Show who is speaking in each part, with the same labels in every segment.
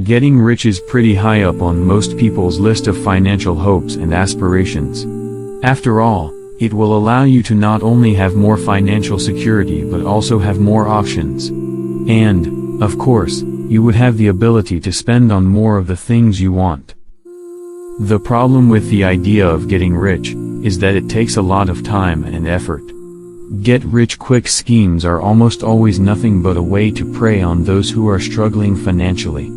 Speaker 1: Getting rich is pretty high up on most people's list of financial hopes and aspirations. After all, it will allow you to not only have more financial security but also have more options. And, of course, you would have the ability to spend on more of the things you want. The problem with the idea of getting rich is that it takes a lot of time and effort. Get-rich-quick schemes are almost always nothing but a way to prey on those who are struggling financially.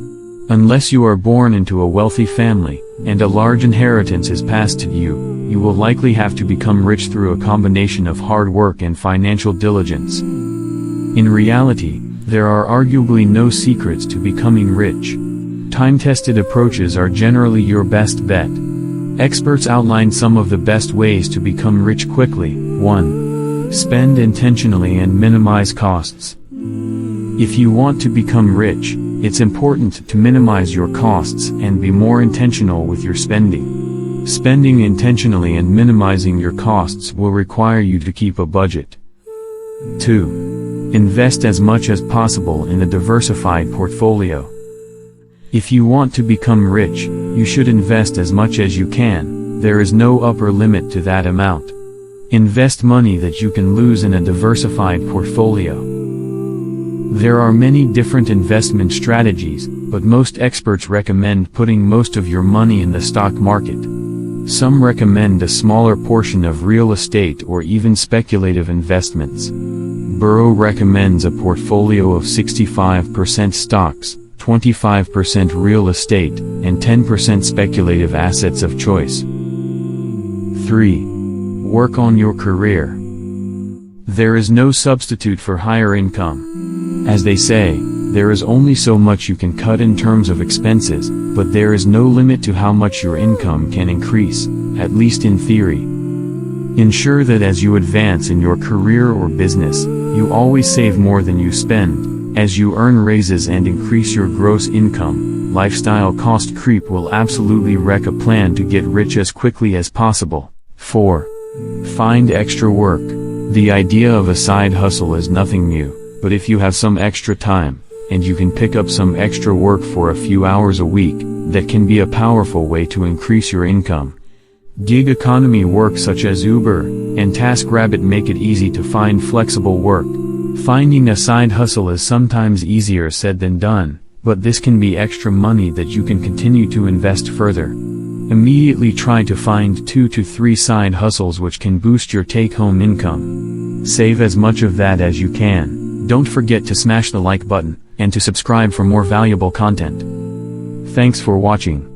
Speaker 1: Unless you are born into a wealthy family, and a large inheritance is passed to you, you will likely have to become rich through a combination of hard work and financial diligence. In reality, there are arguably no secrets to becoming rich. Time-tested approaches are generally your best bet. Experts outline some of the best ways to become rich quickly. 1. Spend intentionally and minimize costs. If you want to become rich, it's important to minimize your costs and be more intentional with your spending. Spending intentionally and minimizing your costs will require you to keep a budget. 2. Invest as much as possible in a diversified portfolio. If you want to become rich, you should invest as much as you can. There is no upper limit to that amount. Invest money that you can lose in a diversified portfolio. There are many different investment strategies, but most experts recommend putting most of your money in the stock market. Some recommend a smaller portion of real estate or even speculative investments. Burrow recommends a portfolio of 65% stocks, 25% real estate, and 10% speculative assets of choice. 3. Work on your career. There is no substitute for higher income. As they say, there is only so much you can cut in terms of expenses, but there is no limit to how much your income can increase, at least in theory. Ensure that as you advance in your career or business, you always save more than you spend. As you earn raises and increase your gross income, lifestyle cost creep will absolutely wreck a plan to get rich as quickly as possible. 4. Find extra work. The idea of a side hustle is nothing new, but if you have some extra time, and you can pick up some extra work for a few hours a week, that can be a powerful way to increase your income. Gig economy work such as Uber and TaskRabbit make it easy to find flexible work. Finding a side hustle is sometimes easier said than done, but this can be extra money that you can continue to invest further. Immediately try to find 2 to 3 side hustles which can boost your take-home income. Save as much of that as you can. Don't forget to smash the like button, and to subscribe for more valuable content. Thanks for watching.